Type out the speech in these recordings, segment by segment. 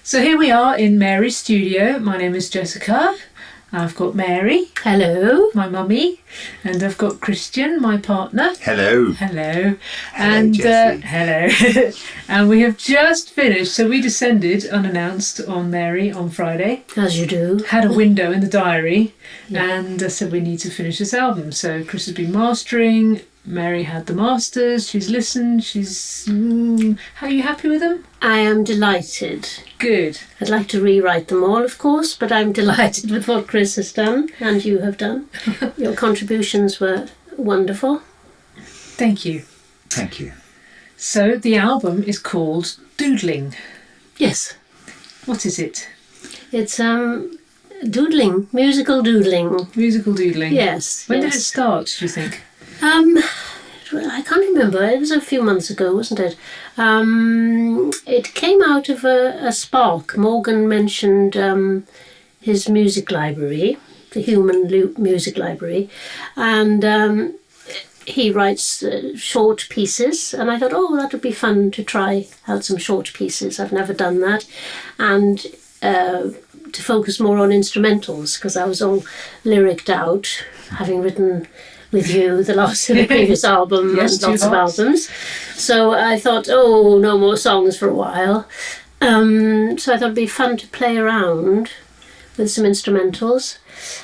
So here we are in Mary's studio. My name is Jessica. I've got Mary. Hello. My mummy. And I've got Christian, my partner. Hello. Hello. Hello, Jessie. Hello. And we have just finished. So we descended unannounced on Mary on Friday. As you do. Had a window in the diary and said we need to finish this album. So Chris has been mastering. Mary had the masters. She's listened. How are you happy with them? I am delighted. Good. I'd like to rewrite them all, of course, but I'm delighted with what Chris has done and you have done. Your contributions were wonderful. Thank you. Thank you. So the album is called Doodling. Yes. What is it? It's doodling, musical doodling. Musical doodling. Yes. When did it start, do you think? I can't remember. It was a few months ago, wasn't it? It came out of a spark. Morgan mentioned his music library, the Human Music Library, and he writes short pieces, and I thought, that would be fun to try out some short pieces. I've never done that, and to focus more on instrumentals, because I was all lyriced out, having written with you the previous album yes, and lots of albums. So I thought, no more songs for a while. So I thought it'd be fun to play around with some instrumentals.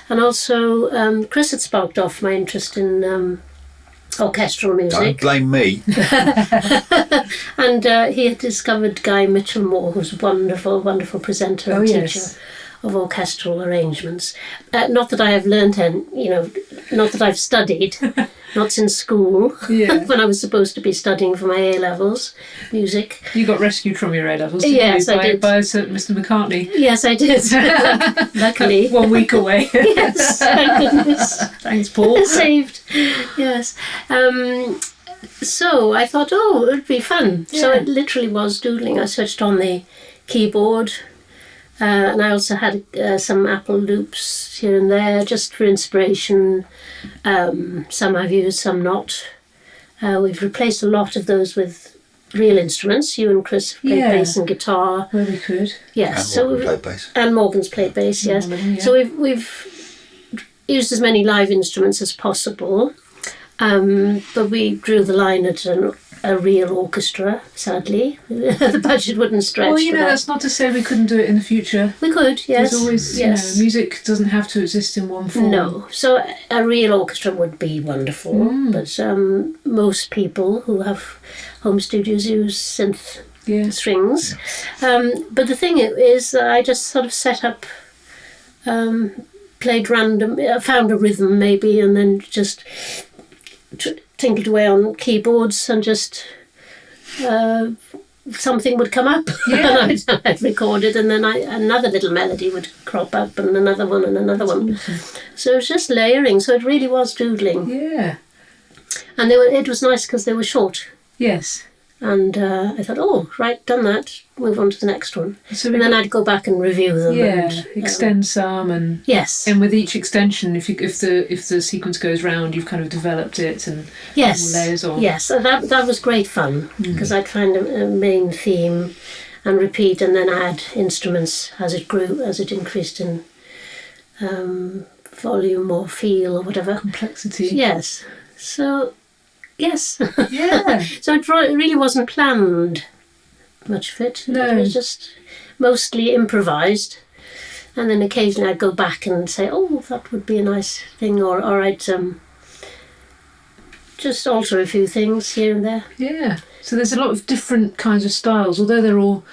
And also Chris had sparked off my interest in orchestral music. Don't blame me. And he had discovered Guy Mitchell-Moore, who's a wonderful, wonderful presenter and teacher of orchestral arrangements. Not that I have learnt any, not that I've studied, not since school, when I was supposed to be studying for my A-levels, music. You got rescued from your A-levels, didn't yes, you? I did. By a certain Mr. McCartney. Yes, I did. Luckily. 1 week away. Yes, thank goodness. Thanks, Paul. Saved. Yes. So I thought, it would be fun. Yeah. So it literally was doodling. I switched on the keyboard. And I also had some Apple loops here and there, just for inspiration. Some I've used, some not. We've replaced a lot of those with real instruments. You and Chris have played bass and guitar. Where we could. Yes. And Morgan played bass. And Morgan's played bass, yes. Morgan, So we've used as many live instruments as possible. But we drew the line at a real orchestra, sadly. The budget wouldn't stretch. Well, that's not to say we couldn't do it in the future. We could, yes. There's always, music doesn't have to exist in one form. No, so a real orchestra would be wonderful, but most people who have home studios use synth strings. But the thing is that I just sort of set up, played random, found a rhythm maybe, and then just tinkled away on keyboards and just something would come up and I'd record it, and then another little melody would crop up and another one and another one. Awesome. So it was just layering, so it really was doodling. Yeah. And it was nice because they were short. Yes. And I thought, right, done that, move on to the next one. So and then I'd go back and review them. Yeah, extend some and... Yes. And with each extension, if the sequence goes round, you've kind of developed it and more layers on. Yes, so that was great fun because I'd find a main theme and repeat, and then add instruments as it grew, as it increased in volume or feel or whatever. Complexity. Yes. So... Yes. Yeah. So it really wasn't planned, much of it. No. It was just mostly improvised. And then occasionally I'd go back and say, that would be a nice thing. Or I'd just alter a few things here and there. Yeah. So there's a lot of different kinds of styles, although they're all,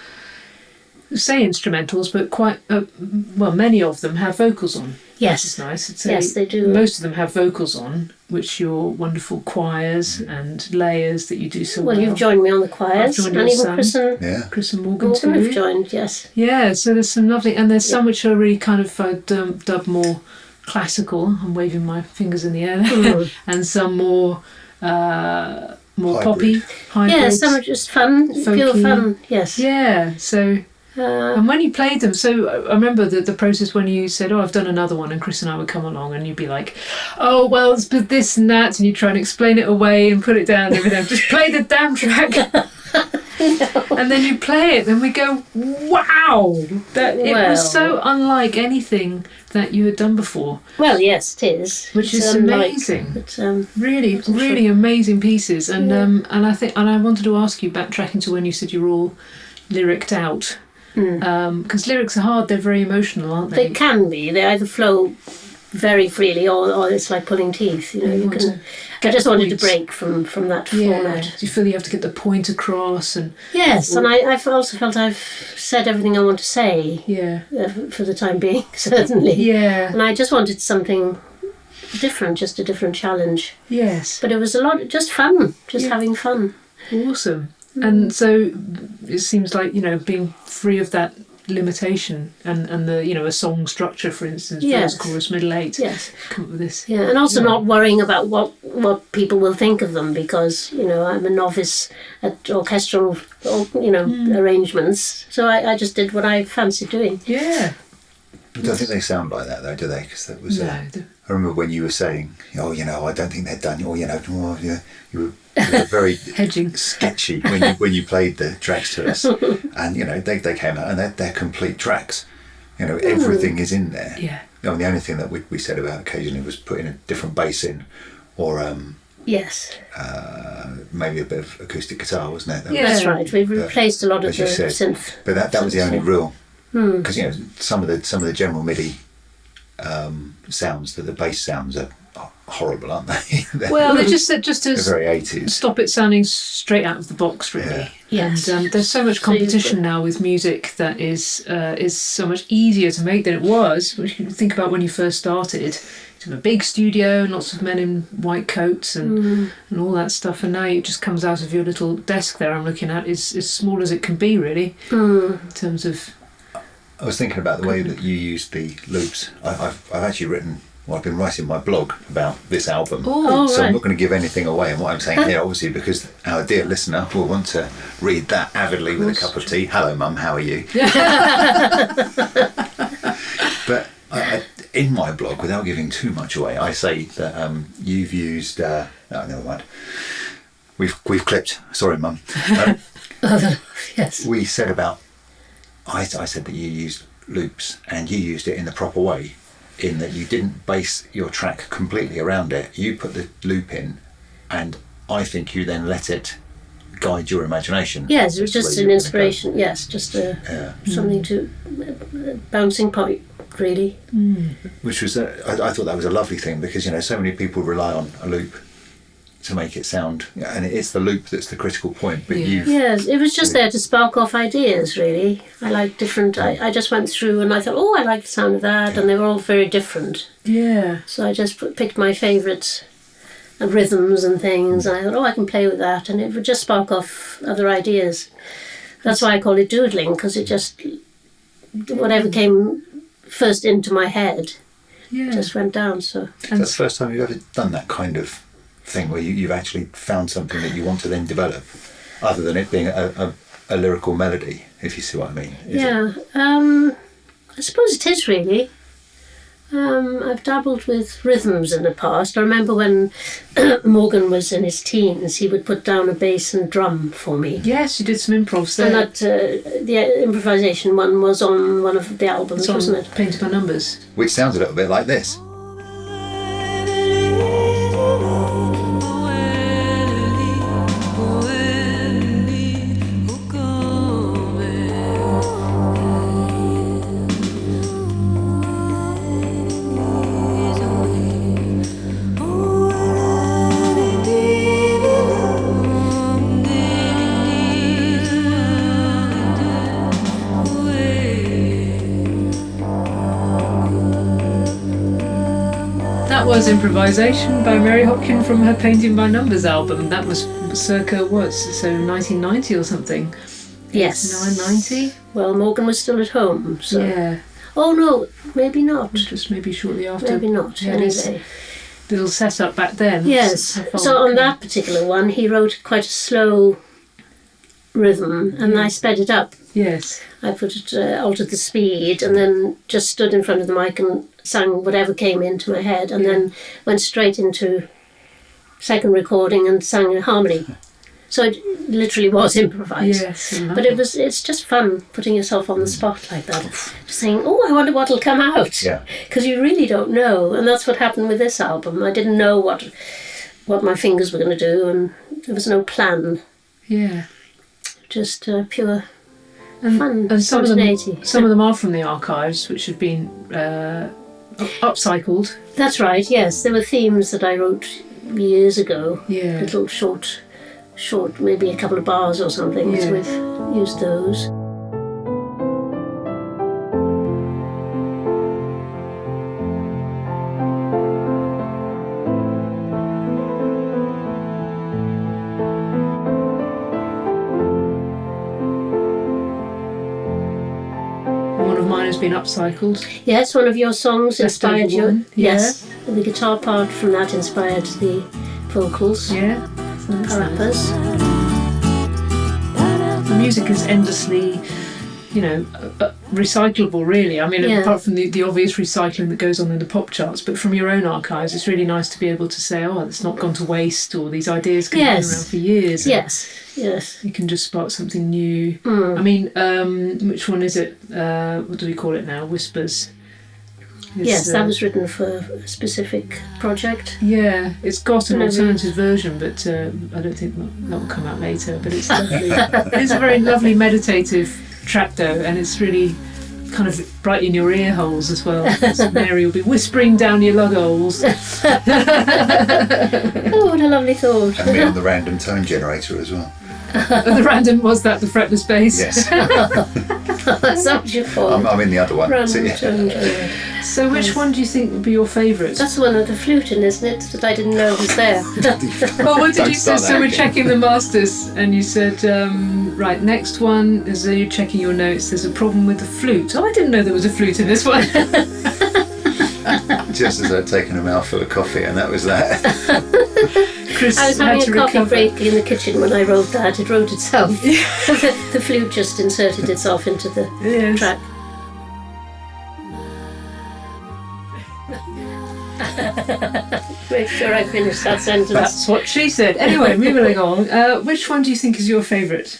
say, instrumentals, but quite, many of them have vocals on. Yes. Which is nice. I'd say yes, they do. Most of them have vocals on, which your wonderful choirs and layers that you do so well. Well, you've joined me on the choirs, and even Chris and Morgan too. have joined, yes. Yeah, so there's some lovely, and there's some which are really kind of dubbed more classical. I'm waving my fingers in the air, and some more poppy, hybrid. Yeah, some are just fun, pure fun. Yes. Yeah, so. And when you played them, so I remember the process when you said, I've done another one, and Chris and I would come along and you'd be like, it's this and that, and you try and explain it away and put it down and everything. Just play the damn track. And then you play it, and we go, wow! It was so unlike anything that you had done before. Well, yes, it is. Which is amazing. But, really amazing pieces. And I wanted to ask you, backtracking to when you said you were all lyriced out, because lyrics are hard. They're very emotional, aren't they? They can be. They either flow very freely, or it's like pulling teeth. I just wanted to break from that format. Do you feel you have to get the point across? And yes, and I've also felt I've said everything I want to say. Yeah. For the time being, certainly. Yeah. And I just wanted something different, just a different challenge. Yes. But it was a lot, just fun, having fun. Awesome. And so it seems like, being free of that limitation and the a song structure, for instance, verse, chorus, middle eight. Yes. Come up with this. Yeah, and also not worrying about what people will think of them, because I'm a novice at orchestral arrangements, so I just did what I fancied doing. Yeah. I don't think they sound like that though, do they? Because that was. I remember when you were saying, I don't think they're done. Or you were very hedging, sketchy when you played the tracks to us, and they came out and they're complete tracks. Everything is in there. Yeah. The only thing that we said about occasionally was putting a different bass in, or yes, maybe a bit of acoustic guitar, wasn't it? That's right. We've replaced a lot of the synth. But that was the only real. Because some of the general MIDI sounds, that the bass sounds are horrible, aren't they? Well, they're just to very 80s. Stop it sounding straight out of the box, really. Yeah. Yes. And there's so much competition now with music that is so much easier to make than it was. Which you think about when you first started. You have a big studio, lots of men in white coats and all that stuff, and now it just comes out of your little desk there I'm looking at. It's as small as it can be, really, in terms of. I was thinking about the way that you used the loops. I've actually I've been writing my blog about this album, so I'm not going to give anything away. And what I'm saying here, obviously, because our dear listener will want to read that avidly with a cup of tea. Hello, Mum, how are you? But in my blog, without giving too much away, I say that you've used. Never mind. We've clipped. Sorry, Mum. Yes. We said about. I said that you used loops, and you used it in the proper way, in that you didn't base your track completely around it. You put the loop in, and I think you then let it guide your imagination. Yes, it was just an inspiration. Yes, just something to bouncing point, really. Which was I thought that was a lovely thing, because so many people rely on a loop to make it sound, and it's the loop that's the critical point. But yes, it was just there to spark off ideas, really. I like different. I just went through and I thought, I like the sound of that, and they were all very different. Yeah. So I just picked my favourites and rhythms and things, and I thought, I can play with that, and it would just spark off other ideas. That's why I call it doodling, because it just whatever came first into my head, just went down. So that's the first time you've ever done that kind of thing, where you've actually found something that you want to then develop, other than it being a lyrical melody, if you see what I mean. I suppose it is, really. I've dabbled with rhythms in the past. I remember when Morgan was in his teens, he would put down a bass and drum for me. Yes, you did some improvs there. And that the improvisation one was on one of the albums, wasn't it? Painted by Numbers. Which sounds a little bit like this. That was improvisation by Mary Hopkin from her Painting by Numbers album. That was circa 1990 or something? Yes. 990? Well, Morgan was still at home, so... Yeah. Oh, no, maybe not. Just maybe shortly after. Maybe not, anyway. Little setup back then. Yes. So on that particular one, he wrote quite a slow rhythm, and I sped it up. Yes. I altered the speed, and then just stood in front of the mic and sang whatever came into my head, and then went straight into second recording and sang a harmony. So it literally was improvised. Yes, but it's just fun putting yourself on the spot like that. Just saying, oh, I wonder what'll come out. Yeah. Because you really don't know. And that's what happened with this album. I didn't know what my fingers were going to do, and there was no plan. Yeah. Just pure and, fun, and spontaneity. Some of them are from the archives, which have been upcycled. That's right, yes. There were themes that I wrote years ago. Yeah. Little short, maybe a couple of bars or something. Yeah. So we've used those. Has been upcycled. Yes, one of your songs inspired you. Yes. Yeah. The guitar part from that inspired the vocals. Yeah. Parappas. The music is endlessly, recyclable, really. I mean, apart from the obvious recycling that goes on in the pop charts, but from your own archives, it's really nice to be able to say, oh, it's not gone to waste, or these ideas can be around for years. Yes. You can just spark something new. I mean, which one is it? What do we call it now? Whispers. Yes, that was written for a specific project. Yeah, it's got an alternative version, but I don't think that will come out later. But it's lovely. It's a very lovely meditative track, though, and it's really kind of bright in your ear holes as well. So Mary will be whispering down your lug holes. Oh, what a lovely thought. And me on the random tone generator as well. The random, was that the fretless bass? Yes. That's what you call. I'm in the other one. So which one do you think would be your favourite? That's the one with the flute in, isn't it? That I didn't know was there. Well, what did you say? So we're checking the masters, and you said, right, next one is you're checking your notes. There's a problem with the flute. Oh, I didn't know there was a flute in this one. Just as I'd taken a mouthful of coffee, and that was that. Chris I was having a coffee break in the kitchen when I wrote that. It wrote itself. The flute just inserted itself into the track. Make sure I finish that sentence. That's what she said. Anyway, moving on. Which one do you think is your favourite?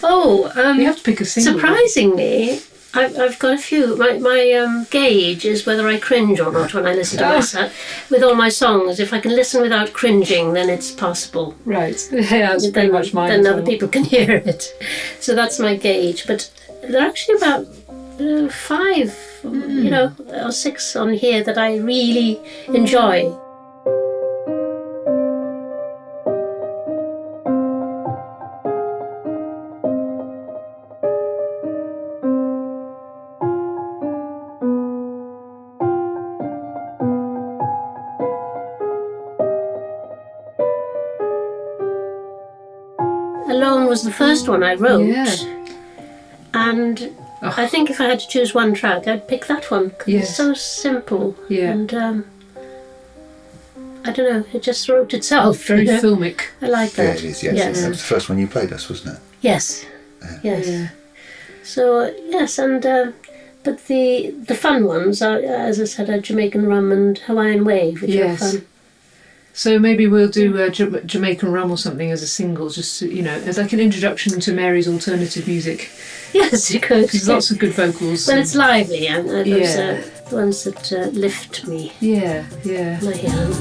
Oh, you have to pick a single. Surprisingly, I've got a few. My gauge is whether I cringe or not when I listen to myself. With all my songs, if I can listen without cringing, then it's possible. Right. Yeah, that's pretty much mine. Then other people can hear it. So that's my gauge. But there are actually about 5, or 6 on here that I really enjoy. Alone was the first one I wrote. Yeah. And I think if I had to choose one track, I'd pick that one. Because it's so simple. Yeah. And I don't know, it just wrote itself. Very filmic. I like that. Yeah, it is, yes. That was the first one you played us, wasn't it? Yes. Yes. Yeah. So, yes, and but the fun ones are, as I said, are Jamaican Rum and Hawaiian Wave, which are fun. So maybe we'll do Jamaican Rum or something as a single, just as like an introduction to Mary's alternative music. Yes, you could. There's lots of good vocals. Well, it's lively, and those are the ones that lift me. Yeah. My hand.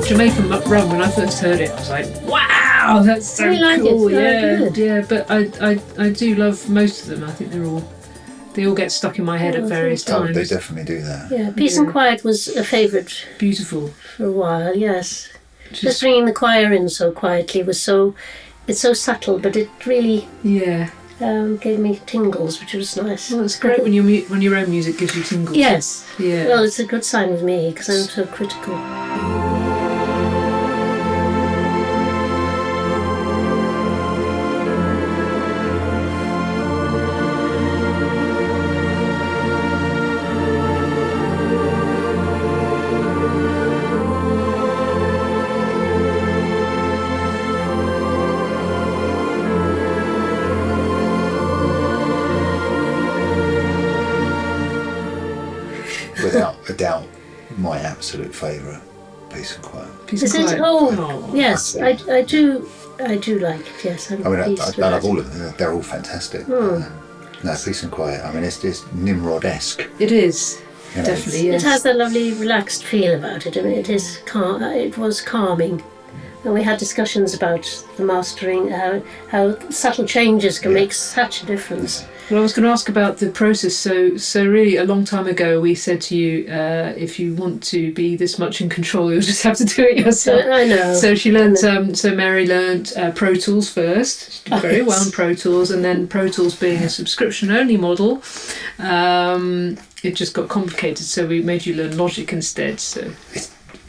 Jamaican Rum, when I first heard it, I was like, wow, that's so cool. Yeah, but I do love most of them. I think they all get stuck in my head at various times. Oh, they definitely do that. Yeah, Peace and Quiet was a favourite. Beautiful. For a while, yes. Just bringing the choir in so quietly it's so subtle, but it really gave me tingles, which was nice. Well, it's great when your own music gives you tingles. Yes. Yeah. Well, it's a good sign with me because I'm so critical. absolute favourite. Peace and Quiet. Peace Is and it? Quiet. Oh, yes, I do like it. Yes, I mean, I love all of them. They're all fantastic. No, Peace and Quiet. I mean, it's just Nimrod-esque. It is. You know, Definitely, yes. It has that lovely relaxed feel about it. I mean, it is it was calming. And we had discussions about the mastering, how subtle changes can make such a difference. Well, I was going to ask about the process. So really, a long time ago, we said to you, if you want to be this much in control, you'll just have to do it yourself. I know. So she learned. So Mary learned Pro Tools first. She did very well in Pro Tools, and then Pro Tools being a subscription-only model, it just got complicated. So we made you learn Logic instead. So.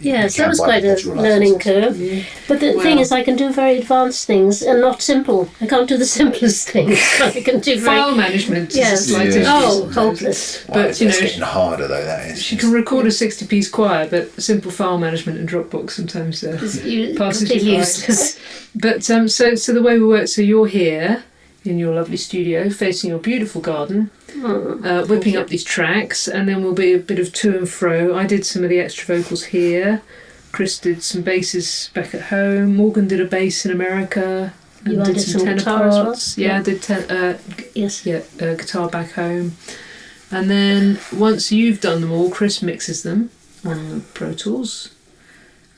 Yes, that was quite a learning curve. Yeah. But the thing is, I can do very advanced things and not simple. I can't do the simplest things. I can do file management. Yes. Hopeless. But it's getting harder though. That is. She can record a 60-piece choir, but simple file management and Dropbox sometimes passes you by. Useless. But so the way we work. So you're here in your lovely studio, facing your beautiful garden. Whipping up these tracks, and then we'll be a bit of to and fro. I did some of the extra vocals here. Chris did some basses back at home. Morgan did a bass in America and did some tenor parts. Yeah, I did guitar back home. And then once you've done them all, Chris mixes them on the Pro Tools,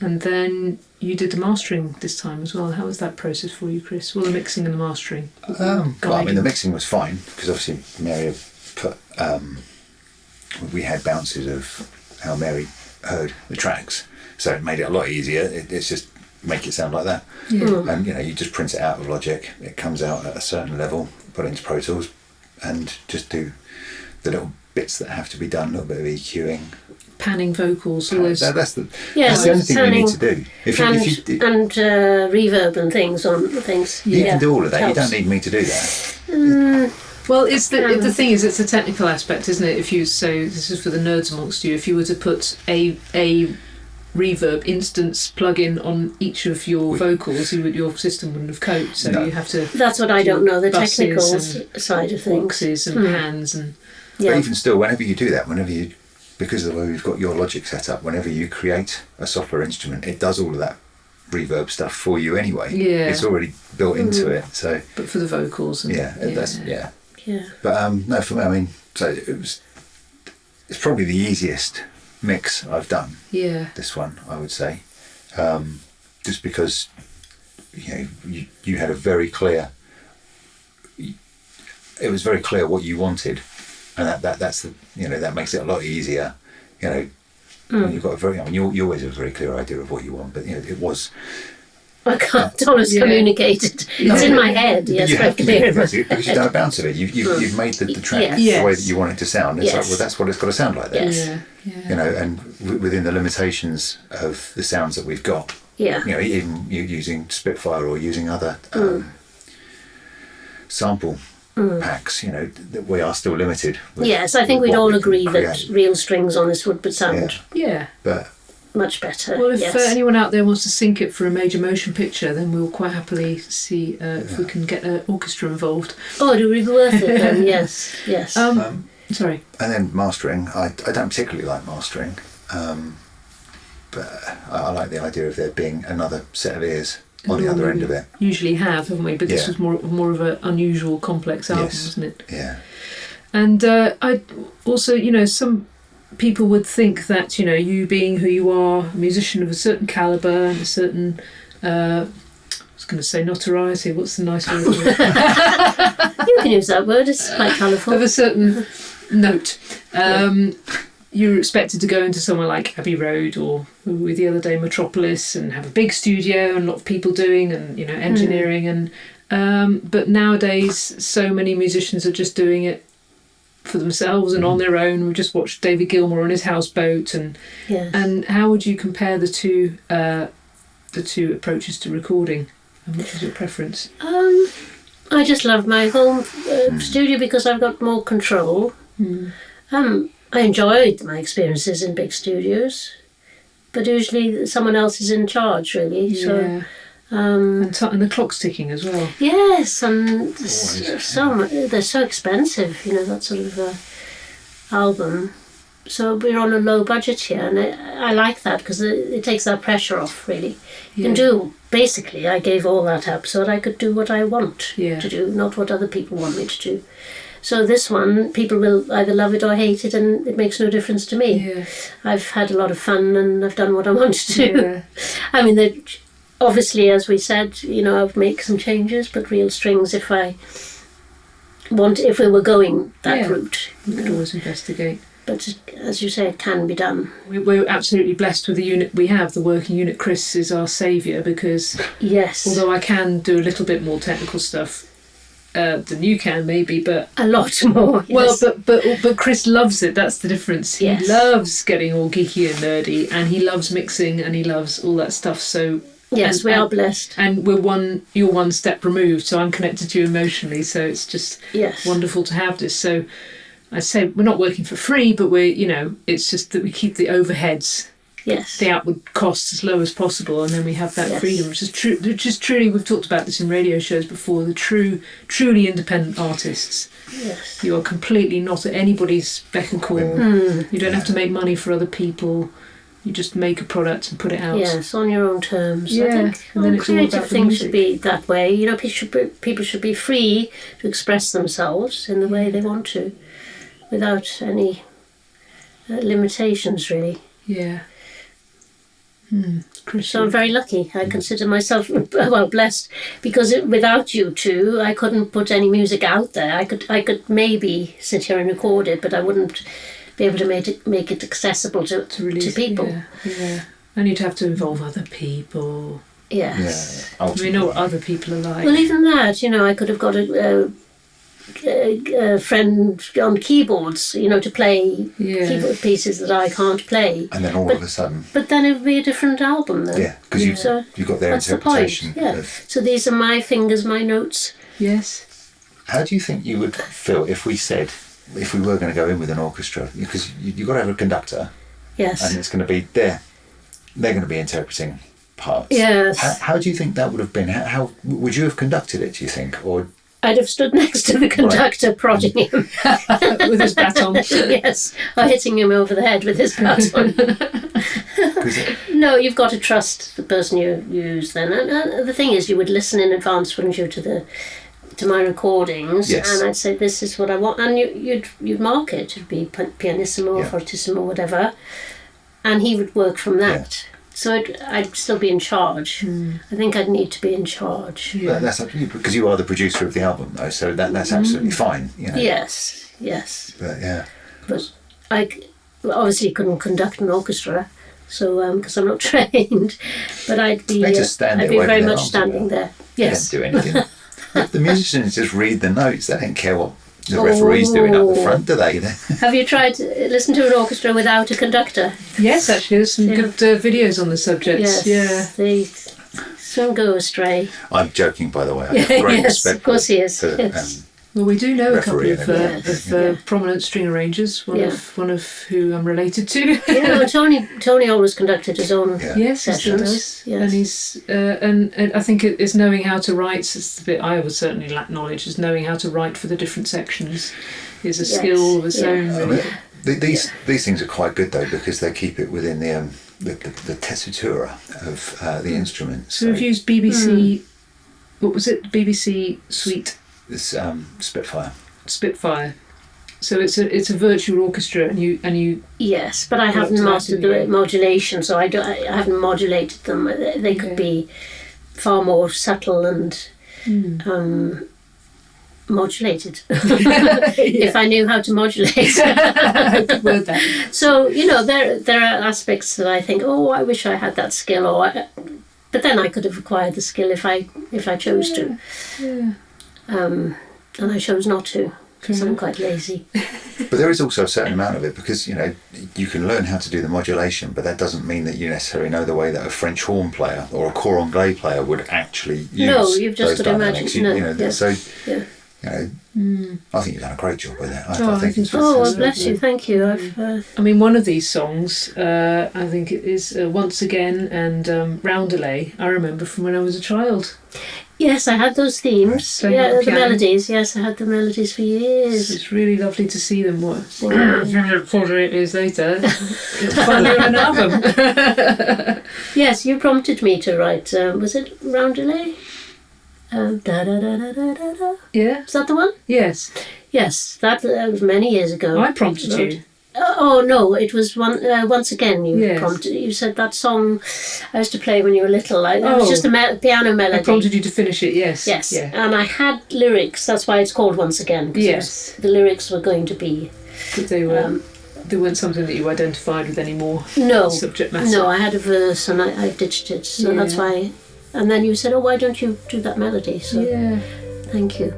and then you did the mastering this time as well. How was that process for you, Chris? Well, the mixing and the mastering. Well, I mean, the mixing was fine because obviously Mary had put. We had bounces of how Mary heard the tracks, so it made it a lot easier. It's just make it sound like that. Yeah. And you just print it out of Logic. It comes out at a certain level, put it into Pro Tools, and just do the little bits that have to be done. A little bit of EQing. Panning vocals. That's the only thing you need to do. And reverb and things on things. You can do all of that. You don't need me to do that. Well, it's the thing is, it's a technical aspect, isn't it? If you this is for the nerds amongst you, if you were to put a reverb instance plug-in on each of your vocals, your system wouldn't have coped. So you have to. That's what I don't know. The technical side of things. Boxes and hands and. But even still, whenever you do that, because of the way we've got your Logic set up, whenever you create a software instrument, it does all of that reverb stuff for you anyway. Yeah. It's already built into it. So. But for the vocals. And, Yeah. But no, for me, I mean, so it's probably the easiest mix I've done. Yeah. This one, I would say, just because you had a very clear. It was very clear what you wanted, and that's the that makes it a lot easier. When you've got you always have a very clear idea of what you want, but it was. I can't always communicate it. It's in my head. Yes, you have to because you've done a bounce of it. You've made the track the way that you want it to sound. It's like, well, that's what it's got to sound like. That. Yes. And within the limitations of the sounds that we've got. Yeah. Even you using Spitfire or using other sample packs. That we are still limited. Yes, I think we'd all agree that real strings on this would sound. But. Much better. Well, if anyone out there wants to sync it for a major motion picture, then we'll quite happily see if we can get an orchestra involved. Oh, it would be worth it then, yes. Sorry. And then mastering, I don't particularly like mastering, but I like the idea of there being another set of ears on the other end of it. Usually haven't we? But this was more of an unusual, complex album, wasn't it? Yeah. And I also, some people would think that you being who you are, a musician of a certain calibre and a certain I was going to say notoriety, what's the nice word? You can use that word, it's quite colourful. Of a certain note, you're expected to go into somewhere like Abbey Road or with the other day Metropolis and have a big studio and a lot of people doing and engineering and but nowadays so many musicians are just doing it for themselves and on their own. We just watched David Gilmour on his houseboat and how would you compare the two approaches to recording, and what is your preference? I just love my home studio because I've got more control. I enjoyed my experiences in big studios, but usually someone else is in charge really. So and the clock's ticking as well. Yes, and they're so expensive, that sort of album. so we're on a low budget here, and I like that because it takes that pressure off, really. You can do, basically, I gave all that up so that I could do what I want to do, not what other people want me to do. So this one, people will either love it or hate it, and it makes no difference to me. Yeah. I've had a lot of fun, and I've done what I want to do. Yeah. I mean, obviously, as we said, you know, I'll make some changes, but real strings if we were going that route. You could always investigate. But as you say, it can be done. We're absolutely blessed with the unit we have. The working unit. Chris is our saviour because although I can do a little bit more technical stuff than you can, maybe, but a lot more. Yes. Well, but Chris loves it. That's the difference. He loves getting all geeky and nerdy, and he loves mixing, and he loves all that stuff. So. Yes, we are blessed. And you're one step removed, so I'm connected to you emotionally, so it's just wonderful to have this. So I say we're not working for free, but it's just that we keep the overheads, the outward costs as low as possible, and then we have that freedom, which is true. Which is truly, we've talked about this in radio shows before, the truly independent artists. Yes. You are completely not at anybody's beck and call. You don't have to make money for other people. You just make a product and put it out. Yes, on your own terms. Yeah, I think and then it's all creative about the things music. should be that way. You know, people should be free to express themselves in the way they want to, without any limitations, really. Yeah. So I'm very lucky. I consider myself blessed because without you two, I couldn't put any music out there. I could maybe sit here and record it, but I wouldn't be able to make it accessible to people. Yeah. And you'd have to involve other people. Yes. Yeah, we know what other people are like. Well, even that, I could have got a friend on keyboards, to play keyboard pieces that I can't play. And then all of a sudden. But then it would be a different album then. Yeah, because you've got their that's interpretation. The point. Yeah. So these are my fingers, my notes. Yes. How do you think you would feel if we were going to go in with an orchestra? Because you've got to have a conductor. Yes. And it's going to be they're going to be interpreting parts. Yes. How do you think that would have been? How would you have conducted it, do you think? Or I'd have stood next to the conductor prodding him. With his baton. Yes, or hitting him over the head with his baton. No, you've got to trust the person you use then. And the thing is, you would listen in advance, wouldn't you, to my recordings, and I'd say this is what I want, and you'd mark it. It'd be pianissimo, fortissimo, whatever, and he would work from that. So I'd still be in charge. I think I'd need to be in charge. Yeah. That's absolutely, because you are the producer of the album, though. So that's absolutely fine. Yes. But I obviously couldn't conduct an orchestra, so because I'm not trained. But I'd be very much standing there. Yes. They don't do anything. The musicians just read the notes. They don't care what the referee's doing up the front, do they? Have you tried to listen to an orchestra without a conductor? Yes, actually, there's some good videos on the subject. Yes, they soon go astray. I'm joking, by the way. I have great respect. Of course he is. Well, we do know a couple of referee prominent string arrangers. One of who I'm related to. Tony always conducted his own Yes, sessions. and he's and I think it's knowing how to write. It's the bit I would certainly lack knowledge. Is knowing how to write for the different sections is a skill of its own. Really. These things are quite good though, because they keep it within the tessitura of the instruments. So we've used BBC. What was it? BBC Suite. It's Spitfire. So it's a virtual orchestra, and you. Yes, but I haven't mastered the modulation, so I haven't modulated them. They could be far more subtle and modulated if I knew how to modulate. Good word, that. So there are aspects that I think, I wish I had that skill, but then I could have acquired the skill if I chose to. Yeah. And I chose not to because I'm quite lazy. But there is also a certain amount of it, because you can learn how to do the modulation, but that doesn't mean that you necessarily know the way that a French horn player or a cor anglais player would actually use. No, you've just those got to dynamics. imagine. So I think you've done a great job with it. I think it's bless you, thank you. I mean, one of these songs, I think it is Once Again and Roundelay. I remember from when I was a child. Yes, I had those themes. Playing Yeah, on the the piano. melodies. Yes, I had the melodies for years. It's really lovely to see them. What Yeah. 48 years later, it's finally on an album. Yes, you prompted me to write. Was it Roundelay? Da da da da da da da. Yeah. Is that the one? Yes. Yes, that was many years ago. I prompted you. Oh no, it was once again you Yes. prompted. You said that song I used to play when you were little. It was Oh. just a piano melody. I prompted you to finish it. Yes. Yes, Yeah. and I had lyrics. That's why it's called Once Again. 'Cause Yes. the lyrics were going to be But they were. They weren't something that you identified with anymore. no Subject matter. No, I had a verse and I ditched it. So that's Yeah. why. And then you said, "Oh, why don't you do that melody?" So Yeah. thank you.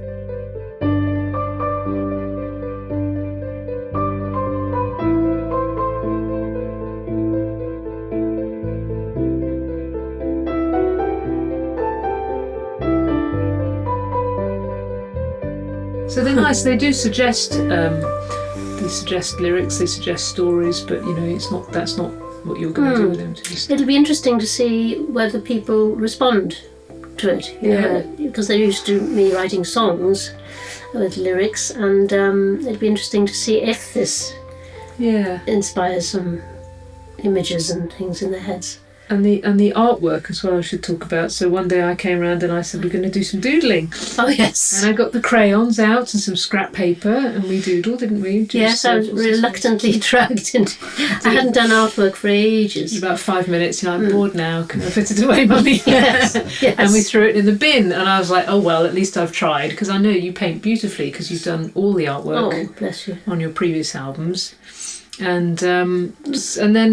So they're nice. They do suggest. They suggest lyrics. They suggest stories. But it's not. That's not what you're going to do with them. To just, It'll be interesting to see whether people respond to it. Yeah. Because they're used to me writing songs with lyrics, and it'd be interesting to see if this yeah. inspires some images and things in their heads. And the artwork as well I should talk about. So one day I came around and I said we're going to do some doodling. Oh yes. And I got the crayons out and some scrap paper and we doodled, didn't we? Just Yes, I was circles and reluctantly dragged into. I hadn't done artwork for ages. about 5 minutes, I'm bored now, can I put it away, mummy? Yes, yes. And we threw it in the bin and I was like, oh well, at least I've tried, because I know you paint beautifully because you've done all the artwork Oh, bless you. on your previous albums. And then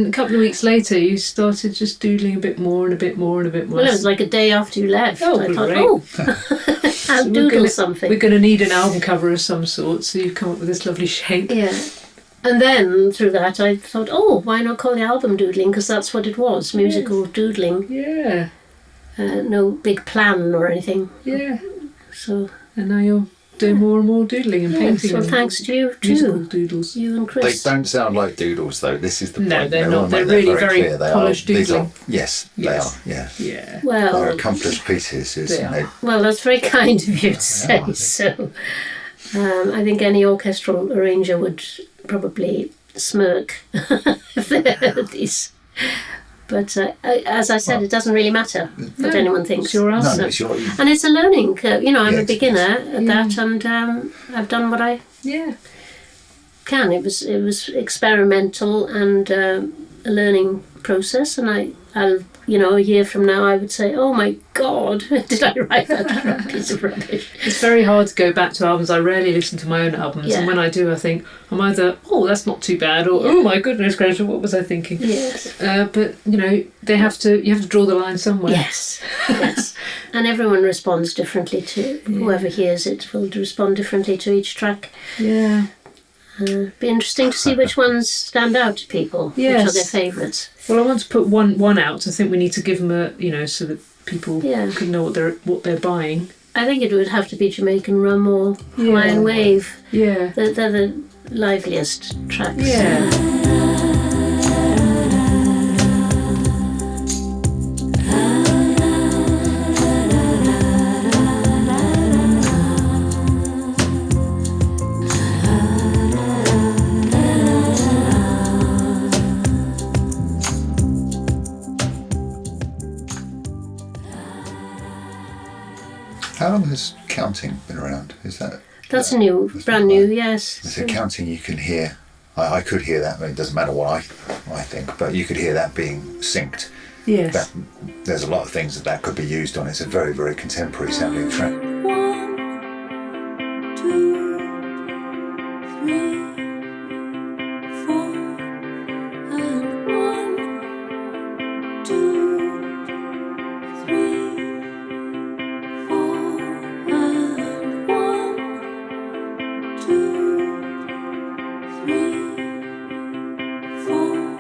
a couple of weeks later you started just doodling a bit more and a bit more and a bit more. Well, it was like a day after you left. Oh, I thought, great. I'll So doodle something. We're going to need an album cover of some sort, so you've come up with this lovely shape. Yeah. And then through that I thought, why not call the album Doodling? Because that's what it was, musical doodling. Yeah, No big plan or anything. yeah. So, And now you're doing more and more doodling and painting. well, and thanks to you musical too. doodles. You and They Chris. don't sound like doodles, though. This is the No, point. they're I not. wanna make They're that really very clear. They polished these are, doodling. yes, Yes. they are. Yeah, Yeah. they're Well, accomplished pieces. They are. well, that's very kind of you to I say think. so. I think any orchestral arranger would probably smirk if they heard these. But as I said, it doesn't really matter what anyone thinks. It's your No, answer. it's your. And it's a learning curve. I'm Yeah, a beginner at that, and I've done what I Yeah. can. It was experimental and a learning process, and I'll a year from now I would say, oh my God, did I write that piece of rubbish? It's very hard to go back to albums. I rarely listen to my own albums, Yeah. and when I do, I think I'm either, oh, that's not too bad, or oh my goodness gracious, what was I thinking? Yes. But you have to draw the line somewhere. Yes, yes. And everyone responds differently to whoever hears it will respond differently to each track. Yeah. Be interesting to see which ones stand out to people. Which are Yes. their favourites. Well, I want to put one out. I think we need to give them a so that people Yeah. can know what they're buying. I think it would have to be Jamaican Rum or Hawaiian Wave. Yeah. They're the liveliest tracks. Yeah. How long has counting been around? Is that? That's new, brand new, yes. So counting, you can hear. I could hear that. I mean, it doesn't matter what I think, but you could hear that being synced. Yes. That, there's a lot of things that could be used on. It's a very, very contemporary sounding track. 1, 2, 3, 4, and 1, 2, 3, 4, and 1, 2, 3, 4.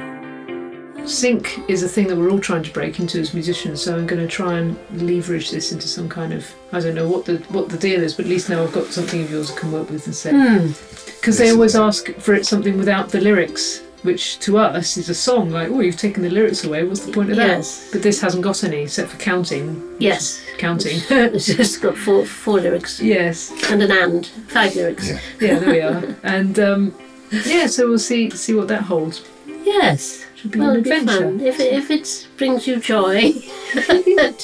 Sync is a thing that we're all trying to break into as musicians, so I'm going to try and leverage this into some kind of, I don't know what the deal is, but at least now I've got something of yours I can work with and say. Because they always ask for it something without the lyrics. which to us is a song. Like, oh, you've taken the lyrics away. What's the point of that? Yes. But this hasn't got any, except for counting. Yes. Counting. It's just got four lyrics. Yes. And an and. 5 lyrics. Yeah. Yeah, there we are. And so we'll see what that holds. Yes. Should be Well, an it'd be adventure. fun. If it brings you joy,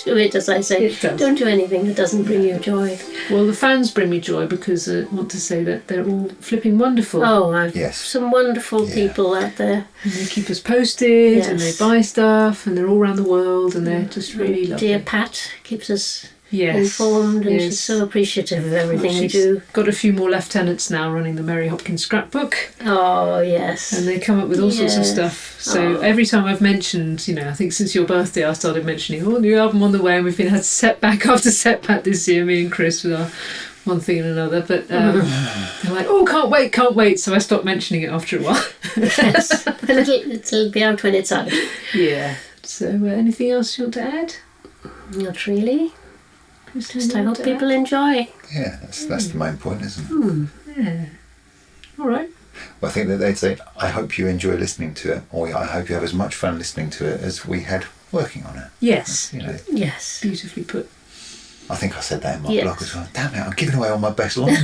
do it, as I say. It does. Don't do anything that doesn't bring you joy. Well, the fans bring me joy because I want to say that they're all flipping wonderful. Oh, I've Yes. some wonderful people out there. And they keep us posted, and they Yes. buy stuff, and they're all around the world, and they're just really lovely. Dear Pat keeps us Yes. informed, and Yes. she's so appreciative of everything we She's do. got a few more lieutenants now running the Mary Hopkin scrapbook, Oh, yes. and they come up with all sorts of Yes. stuff. So Oh. every time I've mentioned, I think since your birthday I started mentioning, new album on the way, and we've had setback after setback this year, me and Chris, with our one thing and another. But they're like, oh, can't wait. So I stopped mentioning it after a while. Yes. It'll be out when it's out. Yeah. So anything else you want to add? Not really. Just I Anything hope to people enjoy. Yeah, that's the main point, isn't it? add? Yeah. All right. Well, I think that they'd say, I hope you enjoy listening to it, or I hope you have as much fun listening to it as we had working on it. Yes. Yes. Beautifully put. I think I said that in my Yes. blog as well. Damn it, I'm giving away all my best lines.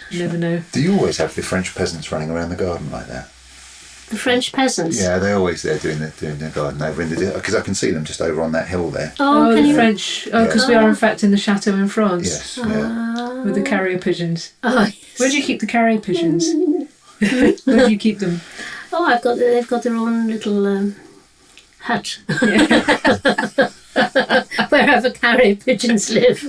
You never know. Do you always have the French peasants running around the garden like that? The French peasants. Yeah, they're always there doing the garden over in the... Because I can see them just over on that hill there. Oh, can the you? French. Oh, because we are in fact in the chateau in France. Yes, yeah. With the carrier pigeons. Oh, yes. Where do you keep the carrier pigeons? Where do you keep them? Oh, they've got their own little hut. Wherever carrier pigeons live.